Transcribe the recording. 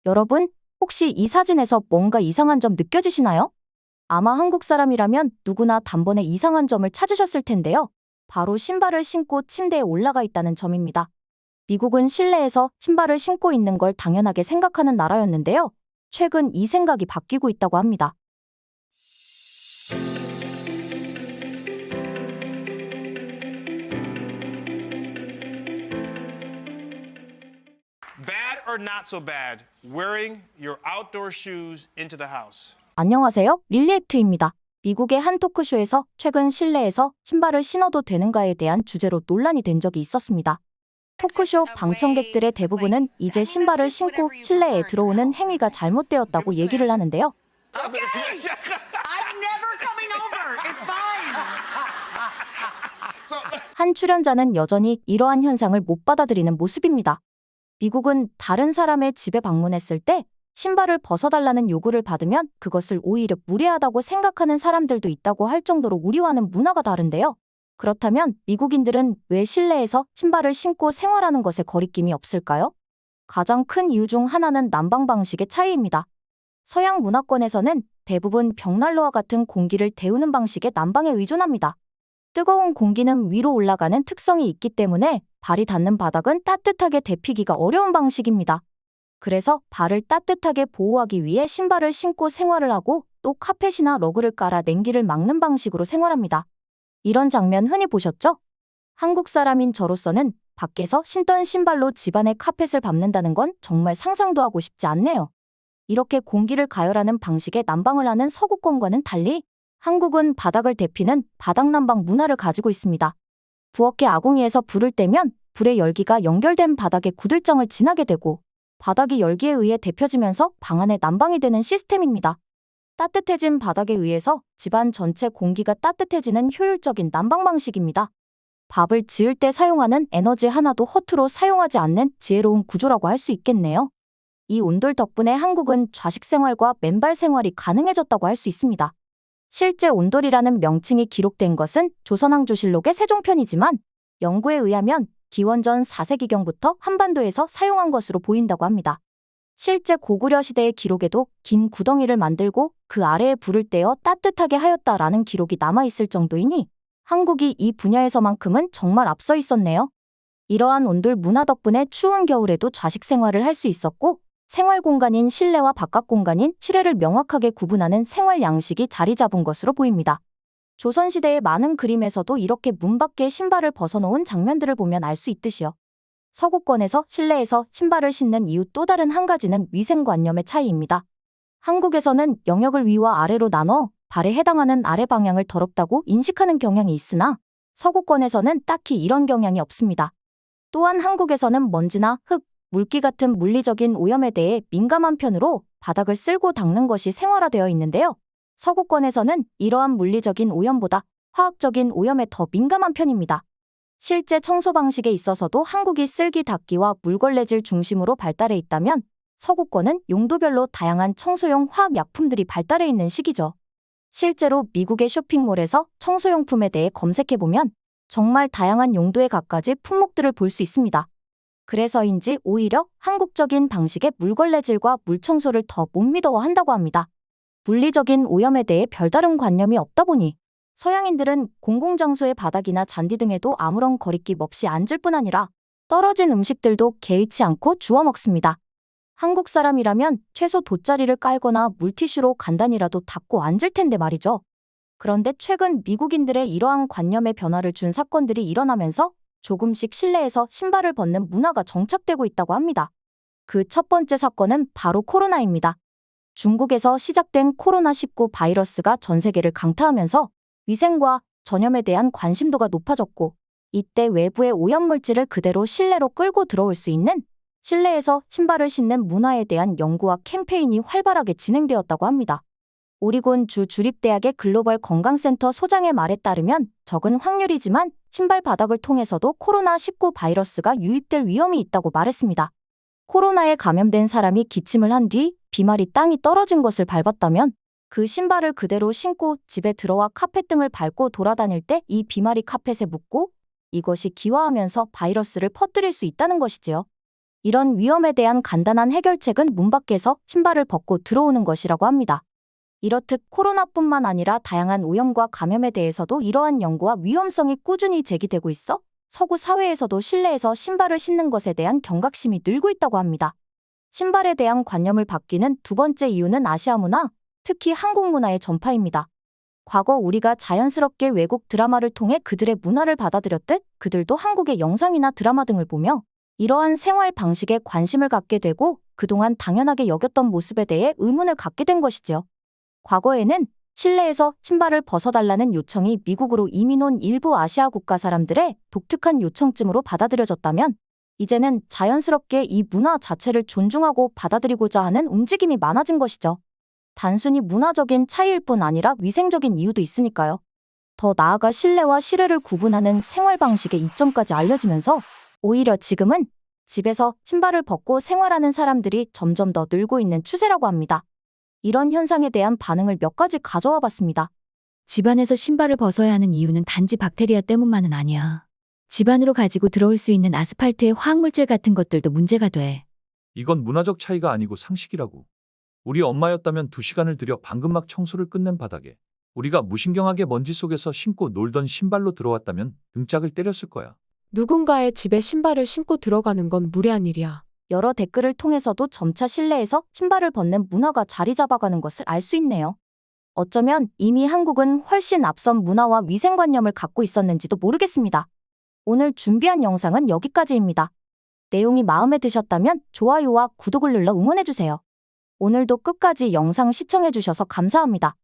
여러분, 혹시 이 사진에서 뭔가 이상한 점 느껴지시나요? 아마 한국 사람이라면 누구나 단번에 이상한 점을 찾으셨을 텐데요. 바로 신발을 신고 침대에 올라가 있다는 점입니다. 미국은 실내에서 신발을 신고 있는 걸 당연하게 생각하는 나라였는데요. 최근 이 생각이 바뀌고 있다고 합니다. Bad or not so bad, wearing your outdoor shoes into the house. 안녕하세요. 릴리액트입니다. 미국의 한 토크쇼에서 최근 실내에서 신발을 신어도 되는가에 대한 주제로 논란이 된 적이 있었습니다. 토크쇼 방청객들의 대부분은 이제 신발을 신고 실내에 들어오는 행위가 잘못되었다고 얘기를 하는데요. Okay. I'm never coming over. It's fine. 한 출연자는 여전히 이러한 현상을 못 받아들이는 모습입니다. 미국은 다른 사람의 집에 방문했을 때 신발을 벗어달라는 요구를 받으면 그것을 오히려 무례하다고 생각하는 사람들도 있다고 할 정도로 우리와는 문화가 다른데요. 그렇다면 미국인들은 왜 실내에서 신발을 신고 생활하는 것에 거리낌이 없을까요? 가장 큰 이유 중 하나는 난방 방식의 차이입니다. 서양 문화권에서는 대부분 벽난로와 같은 공기를 데우는 방식의 난방에 의존합니다. 뜨거운 공기는 위로 올라가는 특성이 있기 때문에 발이 닿는 바닥은 따뜻하게 데피기가 어려운 방식입니다. 그래서 발을 따뜻하게 보호하기 위해 신발을 신고 생활을 하고 또 카펫이나 러그를 깔아 냉기를 막는 방식으로 생활합니다. 이런 장면 흔히 보셨죠? 한국 사람인 저로서는 밖에서 신던 신발로 집안의 카펫을 밟는다는 건 정말 상상도 하고 싶지 않네요. 이렇게 공기를 가열하는 방식의 난방을 하는 서구권과는 달리 한국은 바닥을 데피는 바닥난방 문화를 가지고 있습니다. 부엌의 아궁이에서 불을 떼면 불의 열기가 연결된 바닥에 구들장을 지나게 되고 바닥이 열기에 의해 데펴지면서 방 안에 난방이 되는 시스템입니다. 따뜻해진 바닥에 의해서 집안 전체 공기가 따뜻해지는 효율적인 난방 방식입니다. 밥을 지을 때 사용하는 에너지 하나도 허투루 사용하지 않는 지혜로운 구조라고 할 수 있겠네요. 이 온돌 덕분에 한국은 좌식 생활과 맨발 생활이 가능해졌다고 할 수 있습니다. 실제 온돌이라는 명칭이 기록된 것은 조선왕조실록의 세종편이지만 연구에 의하면 기원전 4세기경부터 한반도에서 사용한 것으로 보인다고 합니다. 실제 고구려 시대의 기록에도 긴 구덩이를 만들고 그 아래에 불을 떼어 따뜻하게 하였다라는 기록이 남아있을 정도이니 한국이 이 분야에서만큼은 정말 앞서 있었네요. 이러한 온돌 문화 덕분에 추운 겨울에도 좌식 생활을 할 수 있었고 생활 공간인 실내와 바깥 공간인 실외를 명확하게 구분하는 생활 양식이 자리 잡은 것으로 보입니다. 조선시대의 많은 그림에서도 이렇게 문 밖에 신발을 벗어놓은 장면들을 보면 알 수 있듯이요. 서구권에서 실내에서 신발을 신는 이유 또 다른 한 가지는 위생관념의 차이입니다. 한국에서는 영역을 위와 아래로 나눠 발에 해당하는 아래 방향을 더럽다고 인식하는 경향이 있으나 서구권에서는 딱히 이런 경향이 없습니다. 또한 한국에서는 먼지나 흙, 물기 같은 물리적인 오염에 대해 민감한 편으로 바닥을 쓸고 닦는 것이 생활화되어 있는데요. 서구권에서는 이러한 물리적인 오염보다 화학적인 오염에 더 민감한 편입니다. 실제 청소 방식에 있어서도 한국이 쓸기 닦기와 물걸레질 중심으로 발달해 있다면 서구권은 용도별로 다양한 청소용 화학약품들이 발달해 있는 시기죠. 실제로 미국의 쇼핑몰에서 청소용품에 대해 검색해보면 정말 다양한 용도의 갖가지 품목들을 볼 수 있습니다. 그래서인지 오히려 한국적인 방식의 물걸레질과 물청소를 더 못 믿어한다고 합니다. 물리적인 오염에 대해 별다른 관념이 없다 보니 서양인들은 공공장소의 바닥이나 잔디 등에도 아무런 거리낌 없이 앉을 뿐 아니라 떨어진 음식들도 개의치 않고 주워 먹습니다. 한국 사람이라면 최소 돗자리를 깔거나 물티슈로 간단히라도 닦고 앉을 텐데 말이죠. 그런데 최근 미국인들의 이러한 관념에 변화를 준 사건들이 일어나면서 조금씩 실내에서 신발을 벗는 문화가 정착되고 있다고 합니다. 그 첫 번째 사건은 바로 코로나입니다. 중국에서 시작된 코로나19 바이러스가 전 세계를 강타하면서 위생과 전염에 대한 관심도가 높아졌고 이때 외부의 오염물질을 그대로 실내로 끌고 들어올 수 있는 실내에서 신발을 신는 문화에 대한 연구와 캠페인이 활발하게 진행되었다고 합니다. 오리곤 주 주립대학의 글로벌 건강센터 소장의 말에 따르면 적은 확률이지만 신발 바닥을 통해서도 코로나19 바이러스가 유입될 위험이 있다고 말했습니다. 코로나에 감염된 사람이 기침을 한 뒤 비말이 땅이 떨어진 것을 밟았다면 그 신발을 그대로 신고 집에 들어와 카펫 등을 밟고 돌아다닐 때 이 비말이 카펫에 묻고 이것이 기화하면서 바이러스를 퍼뜨릴 수 있다는 것이지요. 이런 위험에 대한 간단한 해결책은 문 밖에서 신발을 벗고 들어오는 것이라고 합니다. 이렇듯 코로나뿐만 아니라 다양한 오염과 감염에 대해서도 이러한 연구와 위험성이 꾸준히 제기되고 있어 서구 사회에서도 실내에서 신발을 신는 것에 대한 경각심이 늘고 있다고 합니다. 신발에 대한 관념을 바뀌는 두 번째 이유는 아시아 문화, 특히 한국 문화의 전파입니다. 과거 우리가 자연스럽게 외국 드라마를 통해 그들의 문화를 받아들였듯 그들도 한국의 영상이나 드라마 등을 보며 이러한 생활 방식에 관심을 갖게 되고 그동안 당연하게 여겼던 모습에 대해 의문을 갖게 된 것이지요. 과거에는 실내에서 신발을 벗어달라는 요청이 미국으로 이민 온 일부 아시아 국가 사람들의 독특한 요청쯤으로 받아들여졌다면 이제는 자연스럽게 이 문화 자체를 존중하고 받아들이고자 하는 움직임이 많아진 것이죠. 단순히 문화적인 차이일 뿐 아니라 위생적인 이유도 있으니까요. 더 나아가 실내와 실외를 구분하는 생활 방식의 이점까지 알려지면서 오히려 지금은 집에서 신발을 벗고 생활하는 사람들이 점점 더 늘고 있는 추세라고 합니다. 이런 현상에 대한 반응을 몇 가지 가져와 봤습니다. 집안에서 신발을 벗어야 하는 이유는 단지 박테리아 때문만은 아니야. 집안으로 가지고 들어올 수 있는 아스팔트의 화학물질 같은 것들도 문제가 돼. 이건 문화적 차이가 아니고 상식이라고. 우리 엄마였다면 2시간을 들여 방금 막 청소를 끝낸 바닥에 우리가 무신경하게 먼지 속에서 신고 놀던 신발로 들어왔다면 등짝을 때렸을 거야. 누군가의 집에 신발을 신고 들어가는 건 무례한 일이야. 여러 댓글을 통해서도 점차 실내에서 신발을 벗는 문화가 자리 잡아가는 것을 알 수 있네요. 어쩌면 이미 한국은 훨씬 앞선 문화와 위생관념을 갖고 있었는지도 모르겠습니다. 오늘 준비한 영상은 여기까지입니다. 내용이 마음에 드셨다면 좋아요와 구독을 눌러 응원해주세요. 오늘도 끝까지 영상 시청해주셔서 감사합니다.